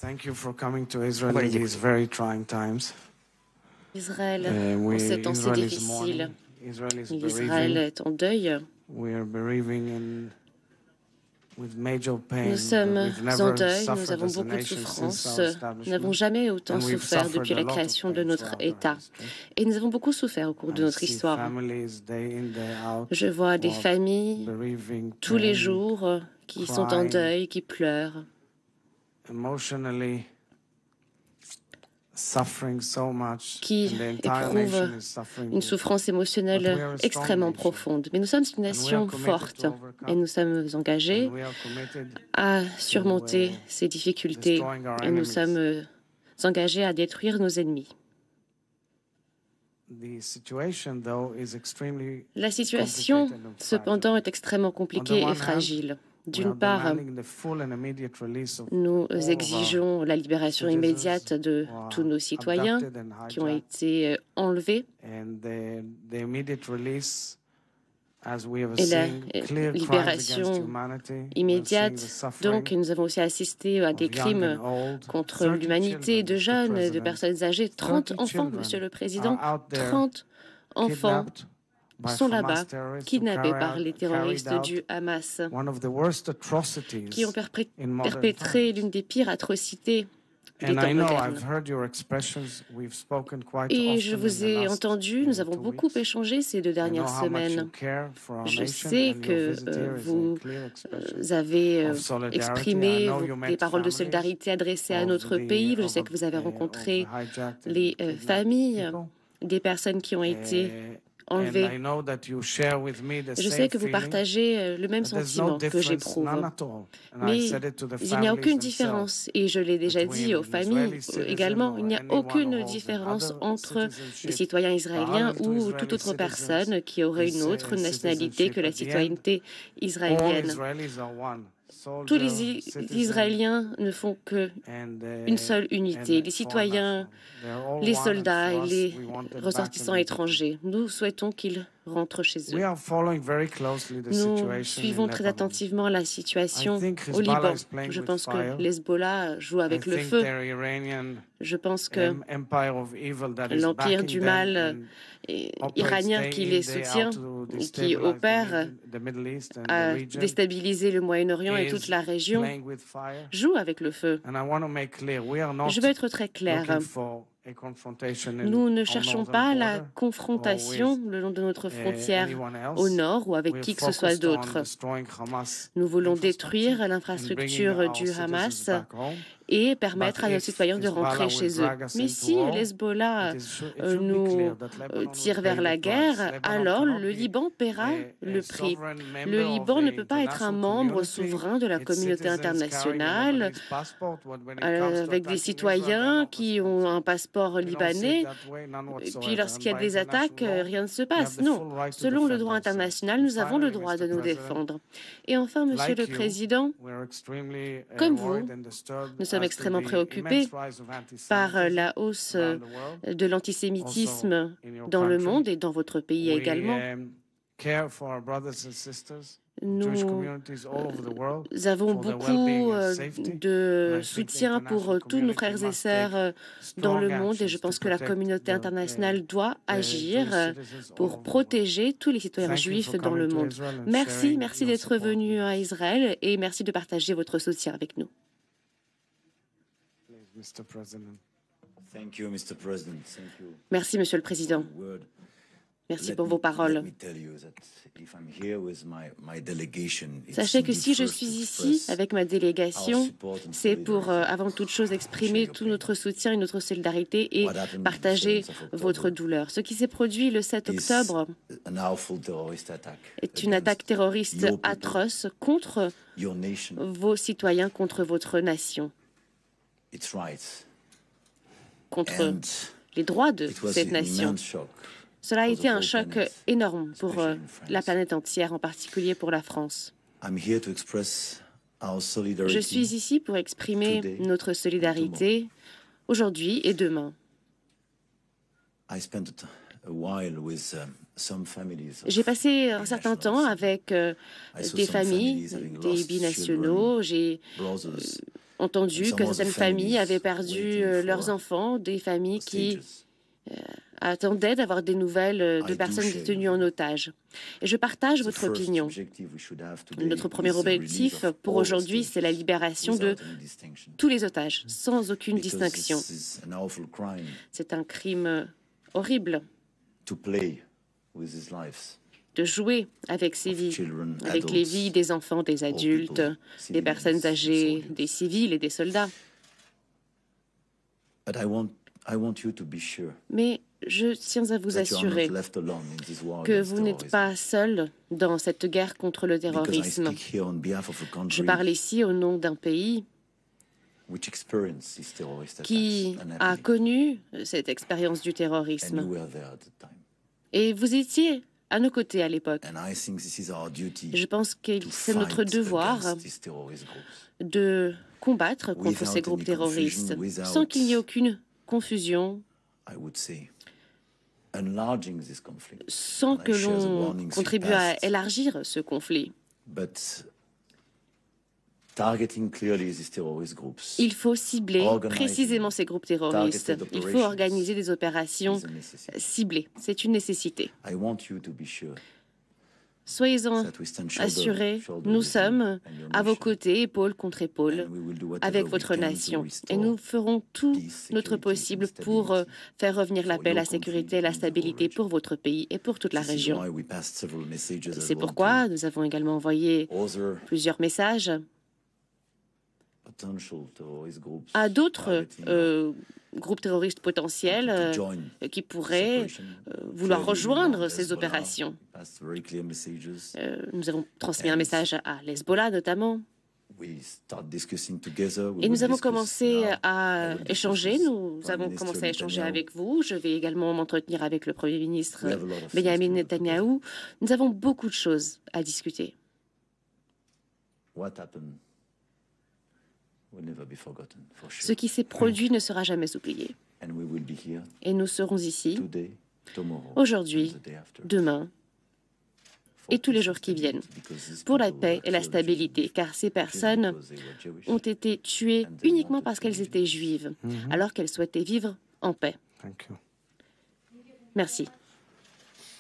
Thank you for coming to Israel On va in les these écouter. very trying times. Israël, en ces temps si Israel is difficiles, mourning. Israel is l'Israël bereaving. est en deuil. We are bereaving with major pain Nous that sommes we've en never deuil, nous suffered avons as a beaucoup de nation since souffrances. our Nous n'avons establishment, jamais autant and we've souffert suffered depuis a la lot of création de pain notre throughout our État. history. Et nous avons beaucoup souffert au cours de I notre see histoire. families day in, day out Je vois des who are familles bereaving, tous les pain, jours qui sont en crying, deuil, qui pleurent, emotionally suffering so much, qui and the entire éprouvent nation is suffering une with. souffrance But we émotionnelle are a strong extrêmement nation, profonde. Mais nous sommes une and we are nation committed forte to et overcome, nous sommes and engagés we are committed à to surmonter ces difficultés destroying our et nous enemies. sommes engagés à détruire nos ennemis. The situation, though, is extremely La situation, complicated and cependant, fragile. est extrêmement On the compliquée et one hand, fragile. we D'une are part, demanding the full and immediate release of nous all of our exigeons la libération immédiate citizens de who tous are nos citoyens abducted and qui ont hijacked, été enlevés and the immediate release, as we have et la seen clear crimes against libération humanity. We are seeing the immédiate. Donc, suffering nous avons aussi assisté à des of young crimes and old. contre 30 l'humanité, children, de Mr. jeunes, de President, personnes âgées. 30 30 enfants, children Monsieur le are Président, out there 30 enfants kidnapped by sont Hamas là-bas, terrorists who kidnappés par les carried terroristes out du Hamas, one of the worst qui ont atrocities in modern perpétré times. l'une des pires atrocités des And temps I know modernes. I've heard your expressions. We've spoken quite Et je often in vous the ai last entendu, nous avons 2 beaucoup weeks. échangé ces 2 I know dernières how much you semaines. care for our Je nation, sais and your que visit here is a vous clear expression avez of solidarity. I exprimé know you des met paroles de families solidarité adressées à of notre the pays. Je of sais que vous avez rencontré hijacked and les kidnapped familles people. des personnes qui ont été And enlevées. I know that you share with me the Je same sais que vous feeling. partagez le même But there's no sentiment que difference, j'éprouve. none at all. And I Mais said it to the il n'y a families aucune themselves. différence, et je l'ai déjà dit aux Between an familles Israeli citizen également, il or n'y a anyone who aucune holds différence another entre des citizenship citoyens israéliens parallel to ou Israeli toute autre citizens personne qui aurait une autre nationalité que la citoyenneté All israélienne. Israelis are one. Tous Soldier, les citizen, Israéliens ne font que and, une seule unité. and Les foreign citoyens, national. They're all les one, and soldats for et us, les we want them back ressortissants immediately. étrangers. Nous souhaitons qu'ils rentrent chez We eux. are following very closely the Nous situation in suivons très Lebanon. attentivement la I situation think au Hezbollah Liban. is playing Je with pense que fire. l'Hezbollah joue I avec le think feu. their Iranian Je pense que empire of evil that is l'empire backing du them mal and operates iranien day qui in, les day out soutient, to qui destabilize opère the Middle East and the à region déstabiliser le Moyen-Orient et toute is la région, playing with fire. joue avec le feu. And I want to make clear, we are not Je veux être très clair. looking for a confrontation Nous ne on cherchons northern pas la border confrontation or with le long de notre frontière anyone au else. nord ou avec We are qui que ce soit focused on d'autre. destroying Hamas Nous voulons infrastructure détruire and bringing l'infrastructure our du citizens Hamas back home. et permettre But à nos if citoyens de rentrer Hezbollah will chez eux. drag us Mais into si war, l'Hezbollah it should be nous clear that Lebanon tire will vers pay la the price. guerre, Lebanon alors cannot le be Liban paiera le a prix. sovereign Le member of Liban the ne peut pas être un international membre community. souverain de la Its communauté citizens carrying a internationale Lebanese passport, when it comes to avec des attacking Israel, they are citoyens not qui ont responsible. un passeport We don't see it libanais. that way, none Et puis whatsoever. lorsqu'il y a And by des attaques, international law, rien ne se we have passe. the Non, full right to selon le defend droit ourselves. international, And nous avons le finally, droit de Mr. nous President, défendre. Et enfin, Monsieur like le you, Président, we're extremely comme worried vous, and disturbed nous sommes as to extrêmement the préoccupés immense rise of par anti-Semitism la hausse around the world, de also l'antisémitisme in your dans le country. monde et dans votre pays We également. care for our brothers and sisters, Jewish Nous communities all over the world, avons for their beaucoup well-being and safety. de And I think the soutien pour international tous nos community frères et must sœurs take dans le strong monde et je actions pense to que la protect communauté internationale doit agir Jewish citizens all pour over the world. protéger tous les citoyens Thank you juifs for dans le coming to monde. Israel and Merci, sharing merci your d'être support venu with à us. Israël et merci de partager votre soutien avec nous. Please, Mr. President. Thank you, Mr. President. Thank you Merci, Monsieur le for Président. the word. Merci Let pour me- vos let paroles. me tell you that if I'm here with my delegation, it's Sachez que indeed si je first suis to ici express avec ma délégation, our support and c'est pour, solidarity. avant toute chose, exprimer Share your tout pain. notre soutien et notre solidarité et What happened partager the 7th of October votre douleur. Ce qui s'est produit le 7 is octobre an awful terrorist attack est une against attaque terroriste your people, atroce contre your nation, vos citoyens, contre votre nation, its rights. contre And les droits de it was cette an nation. immense shock. Cela a for été the un whole choc planet, énorme pour especially in France. la planète entière, en particulier pour la France. I'm here to express our Je solidarity. suis ici pour exprimer today notre solidarité aujourd'hui et demain. I spent a while with some families of J'ai passé un certain temps binationals, avec I saw des some familles, families having des lost binationaux. J'ai brothers, entendu que certaines familles avaient perdu leurs enfants, des familles qui attendaient d'avoir des nouvelles de personnes détenues en otage. Et je partage votre opinion. Notre premier objectif pour aujourd'hui, c'est la libération de tous les otages, sans aucune distinction. C'est un crime horrible de jouer avec ces vies, avec les vies des enfants, des adultes, des personnes âgées, des civils et des soldats. Mais je tiens à vous assurer que vous n'êtes pas seul dans cette guerre contre le terrorisme. Je parle ici au nom d'un pays qui a connu cette expérience du terrorisme. Et vous étiez à nos côtés à l'époque. Je pense que c'est notre devoir de combattre contre ces groupes terroristes sans qu'il n'y ait aucune confusion, sans que l'on contribue à élargir ce conflit. Il faut cibler précisément ces groupes terroristes. Il faut organiser des opérations ciblées. C'est une nécessité. Soyez-en assurés, nous sommes à vos côtés, épaule contre épaule, avec votre nation. Et nous ferons tout notre possible pour faire revenir la paix, la sécurité et la stabilité pour votre pays et pour toute la région. C'est pourquoi nous avons également envoyé plusieurs messages à d'autres groupes terroristes potentiels qui pourraient vouloir rejoindre ces opérations. Nous avons transmis un message à l'Hezbollah notamment. Et nous avons commencé à échanger. Nous avons commencé à échanger avec vous. Je vais également m'entretenir avec le Premier ministre Benjamin Netanyahou. Nous avons beaucoup de choses à discuter. Ce qui s'est produit ne sera jamais oublié. Et nous serons ici aujourd'hui, demain et tous les jours qui viennent pour la paix et la stabilité, car ces personnes ont été tuées uniquement parce qu'elles étaient juives, alors qu'elles souhaitaient vivre en paix. Merci.